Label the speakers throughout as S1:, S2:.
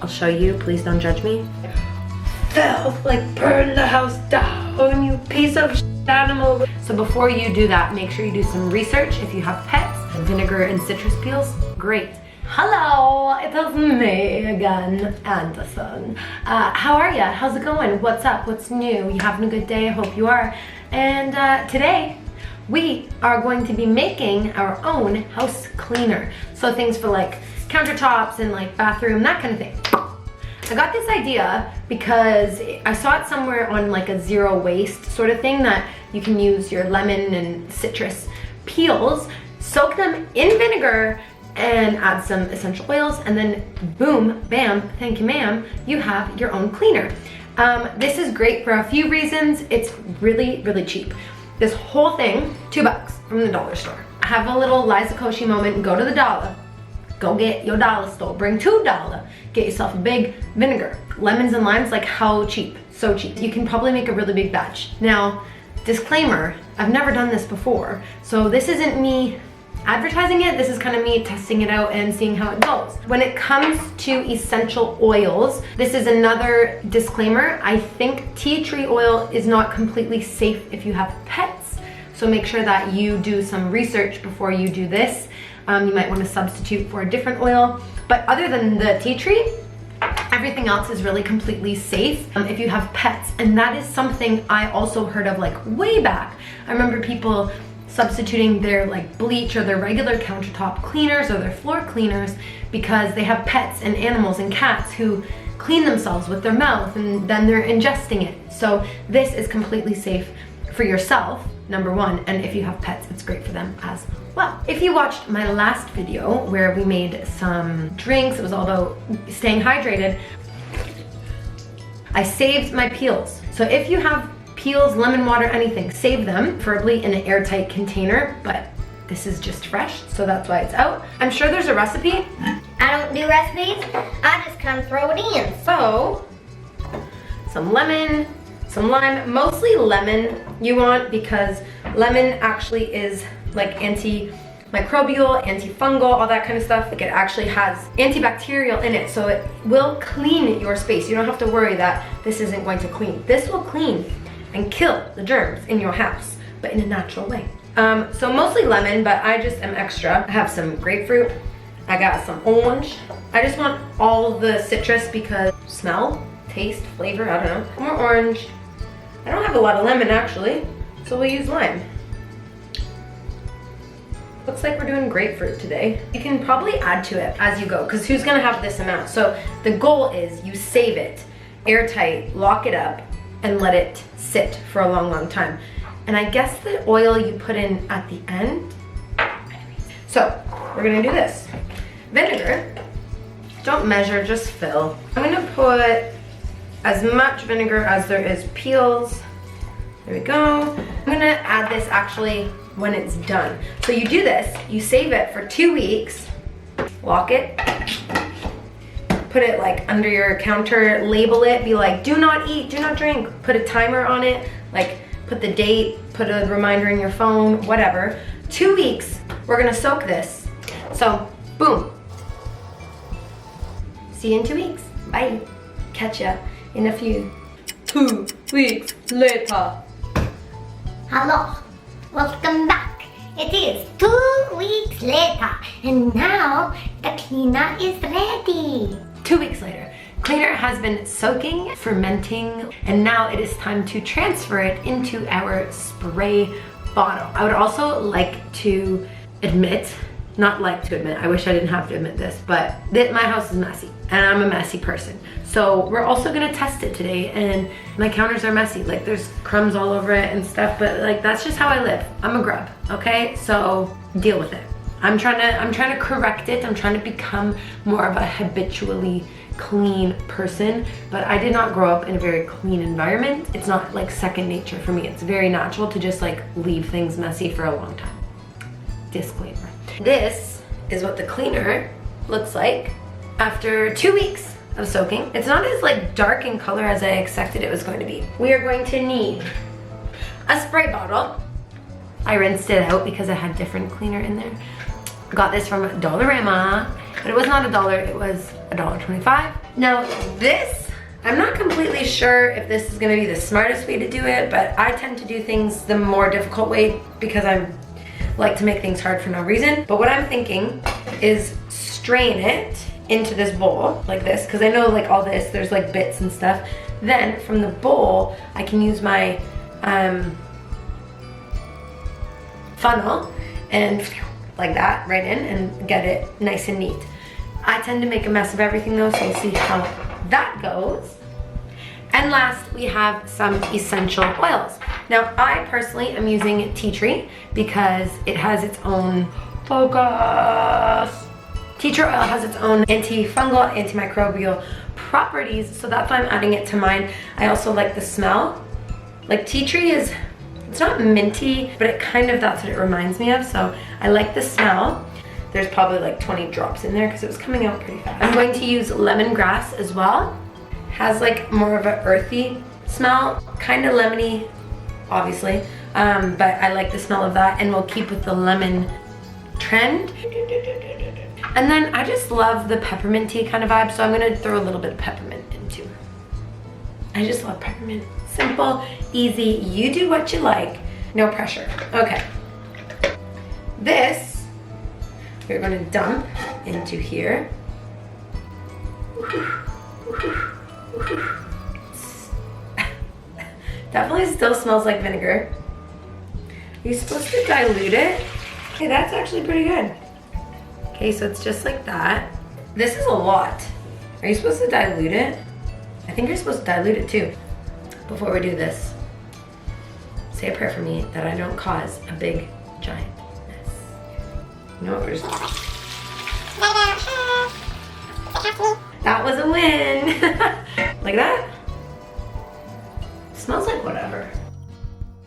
S1: I'll show you, please don't judge me. Filth, like burn the house down, you piece of animal. So before you do that, make sure you do some research. If you have pets, vinegar and citrus peels, great. Hello, it is me again, Anderson. How are ya? How's it going? What's up? What's new? You having a good day? I hope you are. And today, we are going to be making our own house cleaner. So things for like countertops and like bathroom, that kind of thing. I got this idea because I saw it somewhere on like a zero waste sort of thing that you can use your lemon and citrus peels, soak them in vinegar, and add some essential oils, and then boom, bam, thank you ma'am, you have your own cleaner. This is great for a few reasons. It's really, really cheap. This whole thing, $2 from the dollar store. Have a little Liza Koshy moment and go to the dollar. Go get your dollar store, bring $2. Get yourself a big vinegar. Lemons and limes, like how cheap? So cheap. You can probably make a really big batch. Now, disclaimer, I've never done this before, so this isn't me advertising it, this is kind of me testing it out and seeing how it goes. When it comes to essential oils, this is another disclaimer. I think tea tree oil is not completely safe if you have pets, so make sure that you do some research before you do this. You might want to substitute for a different oil, but other than the tea tree, everything else is really completely safe if you have pets. And that is something I also heard of like way back. I remember people substituting their like bleach or their regular countertop cleaners or their floor cleaners because they have pets and animals and cats who clean themselves with their mouth and then they're ingesting it. So this is completely safe for yourself, number one, and if you have pets, it's great for them as well. If you watched my last video where we made some drinks, it was all about staying hydrated, I saved my peels. So if you have peels, lemon water, anything, save them, preferably in an airtight container, but this is just fresh, so that's why it's out. I'm sure there's a recipe.
S2: I don't do recipes, I just kind of throw it in.
S1: So, some lemon, some lime, mostly lemon you want because lemon actually is like antimicrobial, antifungal, all that kind of stuff. Like it actually has antibacterial in it, so it will clean your space. You don't have to worry that this isn't going to clean. This will clean and kill the germs in your house, but in a natural way. So mostly lemon, but I just am extra. I have some grapefruit, I got some orange. I just want all the citrus because smell, taste, flavor, I don't know. More orange. I don't have a lot of lemon actually, so we'll use lime. Looks like we're doing grapefruit today. You can probably add to it as you go, because who's gonna have this amount? So the goal is you save it, airtight, lock it up, and let it sit for a long, long time. And I guess the oil you put in at the end. So we're gonna do this. Vinegar, don't measure, just fill. I'm gonna put as much vinegar as there is peels. There we go. I'm gonna add this actually when it's done. So you do this, you save it for 2 weeks, lock it, put it like under your counter, label it, be like, do not eat, do not drink, put a timer on it, like put the date, put a reminder in your phone, whatever. 2 weeks, we're gonna soak this. So, boom. See you in 2 weeks, bye. Catch ya in a few. 2 weeks later.
S2: Hello, welcome back. It is 2 weeks later, and now the cleaner is ready.
S1: 2 weeks later, cleaner has been soaking, fermenting, and now it is time to transfer it into our spray bottle. I would also like to admit, I wish I didn't have to admit this, but that my house is messy, and I'm a messy person. So we're also gonna test it today, and my counters are messy. Like there's crumbs all over it and stuff, but like that's just how I live. I'm a grub, okay? So deal with it. I'm trying to correct it. I'm trying to become more of a habitually clean person, but I did not grow up in a very clean environment. It's not like second nature for me. It's very natural to just like leave things messy for a long time. Disclaimer. This is what the cleaner looks like after 2 weeks of soaking. It's not as like dark in color as I expected it was going to be. We are going to need a spray bottle. I rinsed it out because I had different cleaner in there. Got this from Dollarama, but it was not $1, it was $1.25. Now this, I'm not completely sure if this is gonna be the smartest way to do it, but I tend to do things the more difficult way because I like to make things hard for no reason. But what I'm thinking is strain it into this bowl like this, because I know like all this, there's like bits and stuff. Then from the bowl, I can use my funnel and like that right in and get it nice and neat. I tend to make a mess of everything though, so we'll see how that goes. And last, we have some essential oils. Now, I personally am using tea tree because it has its own focus. Tea tree oil has its own antifungal, antimicrobial properties, so that's why I'm adding it to mine. I also like the smell. Like tea tree is, it's not minty, but it kind of, that's what it reminds me of, so I like the smell. There's probably like 20 drops in there because it was coming out pretty fast. I'm going to use lemongrass as well. Has like more of an earthy smell, kind of lemony, obviously, but I like the smell of that, and we'll keep with the lemon trend. And then I just love the peppermint tea kind of vibe, so I'm gonna throw a little bit of peppermint in too. I just love peppermint. Simple, easy, you do what you like, no pressure. Okay, this we're gonna dump into here. Definitely still smells like vinegar. Are you supposed to dilute it? Okay, that's actually pretty good. Okay, so it's just like that. This is a lot. Are you supposed to dilute it? I think you're supposed to dilute it too. Before we do this, say a prayer for me that I don't cause a big, giant mess. You know what, we're just... That was a win. Like that? Smells like whatever.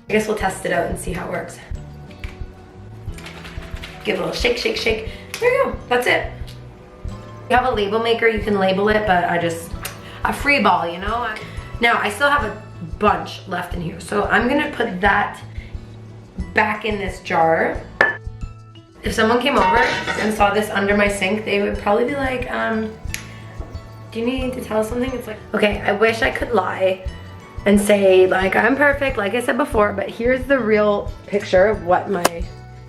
S1: I guess we'll test it out and see how it works. Give it a little shake, shake, shake. There you go, that's it. You have a label maker, you can label it, but a free ball, you know? Now, I still have a bunch left in here, so I'm gonna put that back in this jar. If someone came over and saw this under my sink, they would probably be like, do you need to tell us something? It's like, okay, I wish I could lie and say like I'm perfect, like I said before, but here's the real picture of what my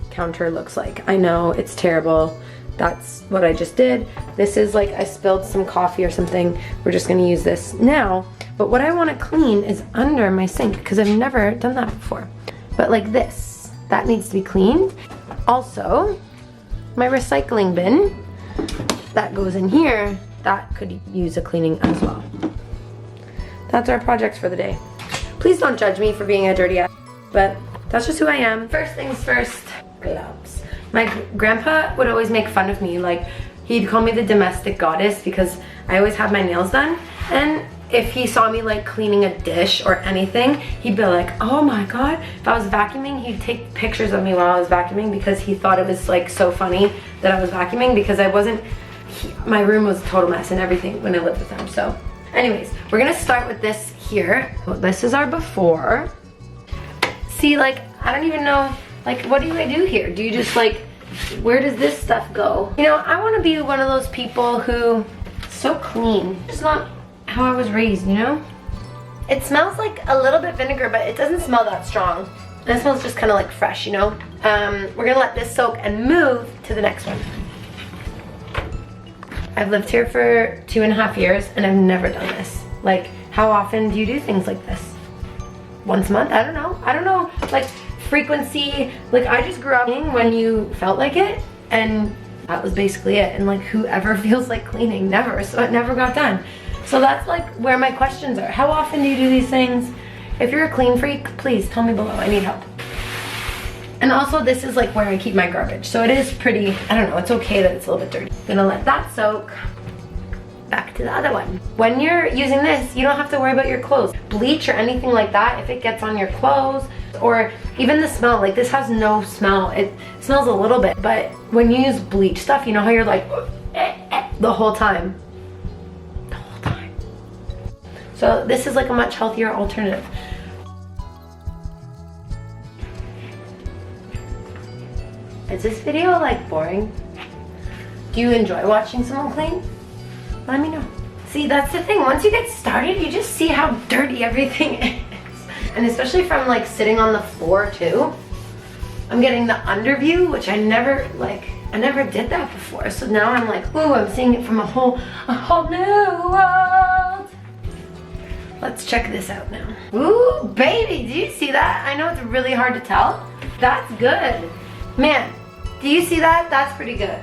S1: counter looks like. I know it's terrible. That's what I just did. This is like I spilled some coffee or something. We're just gonna use this now. But what I wanna clean is under my sink because I've never done that before. But like this, that needs to be cleaned. Also, my recycling bin that goes in here, that could use a cleaning as well. That's our projects for the day. Please don't judge me for being a dirty ass, but that's just who I am. First things first, gloves. My grandpa would always make fun of me, like he'd call me the domestic goddess because I always had my nails done, and if he saw me like cleaning a dish or anything, he'd be like, oh my god. If I was vacuuming, he'd take pictures of me while I was vacuuming because he thought it was like so funny that I was vacuuming because I wasn't. My room was a total mess and everything when I lived with him. So anyways, we're gonna start with this here. So this is our before. See, like, I don't even know, like, what do I do here? Do you just like, where does this stuff go? You know, I wanna be one of those people who, so clean. It's not how I was raised, you know? It smells like a little bit vinegar, but it doesn't smell that strong. And it smells just kind of like fresh, you know? We're gonna let this soak and move to the next one. I've lived here for 2.5 years and I've never done this. Like, how often do you do things like this? Once a month? I don't know. I don't know, like, frequency. Like, I just grew up when you felt like it, and that was basically it. And like, whoever feels like cleaning, never. So it never got done. So that's like where my questions are. How often do you do these things? If you're a clean freak, please tell me below. I need help. And also, this is like where I keep my garbage. So it is pretty, I don't know, it's okay that it's a little bit dirty. Gonna let that soak. Back to the other one. When you're using this, you don't have to worry about your clothes. Bleach or anything like that, if it gets on your clothes, or even the smell, like this has no smell. It smells a little bit, but when you use bleach stuff, you know how you're like, the whole time. The whole time. So this is like a much healthier alternative. Is this video like boring? Do you enjoy watching someone clean? Let me know. See, that's the thing. Once you get started, you just see how dirty everything is. And especially from like sitting on the floor too. I'm getting the under view, which I never did that before. So now I'm like, ooh, I'm seeing it from a whole new world. Let's check this out now. Ooh, baby, do you see that? I know it's really hard to tell. That's good. Man, do you see that? That's pretty good.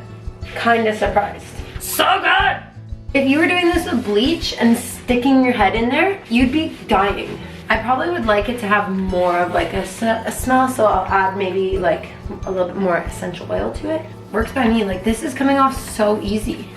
S1: Kinda surprised. So good! If you were doing this with bleach and sticking your head in there, you'd be dying. I probably would like it to have more of like a smell, so I'll add maybe like a little bit more essential oil to it. Works by me, like this is coming off so easy.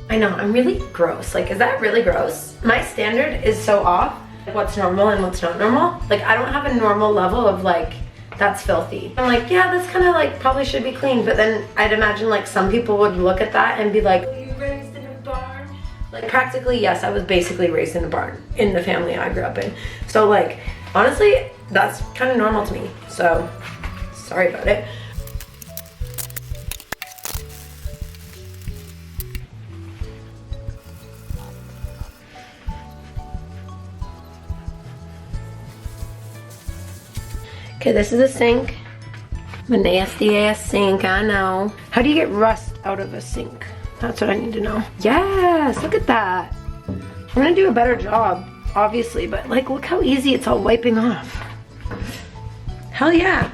S1: I know, I'm really gross. Like, is that really gross? My standard is so off. What's normal and what's not normal. Like, I don't have a normal level of like, that's filthy. I'm like, yeah, that's kind of like probably should be clean. But then I'd imagine like some people would look at that and be like, were you raised in a barn? Like practically, yes, I was basically raised in a barn in the family I grew up in. So like, honestly, that's kind of normal to me. So sorry about it. Okay, this is a sink. A nasty ass sink, I know. How do you get rust out of a sink? That's what I need to know. Yes, look at that. I'm gonna do a better job, obviously, but like, look how easy it's all wiping off. Hell yeah.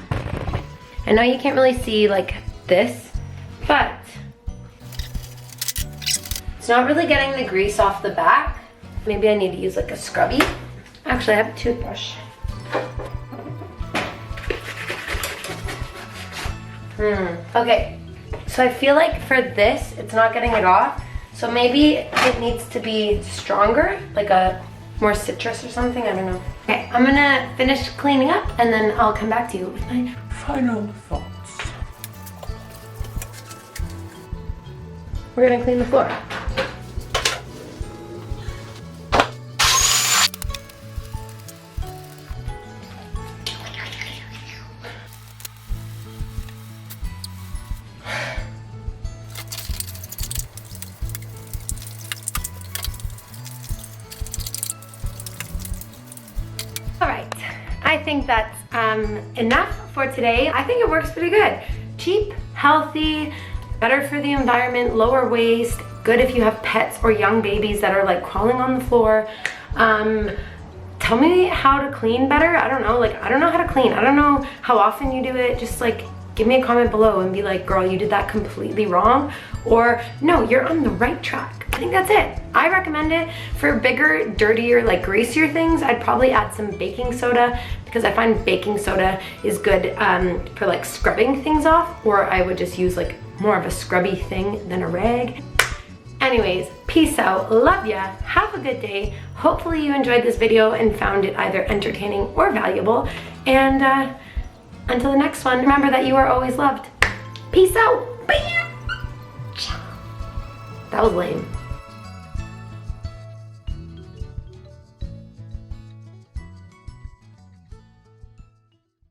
S1: I know you can't really see like this, but it's not really getting the grease off the back. Maybe I need to use like a scrubby. Actually, I have a toothbrush. Okay, so I feel like for this, it's not getting it off. So maybe it needs to be stronger, like a more citrus or something, I don't know. Okay, I'm gonna finish cleaning up and then I'll come back to you with my final thoughts. We're gonna clean the floor. Alright, I think that's enough for today. I think it works pretty good. Cheap, healthy, better for the environment, lower waste, good if you have pets or young babies that are like crawling on the floor. Tell me how to clean better. I don't know, like I don't know how to clean. I don't know how often you do it. Just like give me a comment below and be like, girl, you did that completely wrong. Or no, you're on the right track. I think that's it. I recommend it. For bigger, dirtier, like greasier things, I'd probably add some baking soda because I find baking soda is good for like scrubbing things off, or I would just use like more of a scrubby thing than a rag. Anyways, peace out, love ya, have a good day. Hopefully you enjoyed this video and found it either entertaining or valuable. And until the next one, remember that you are always loved. Peace out. Bam. That was lame.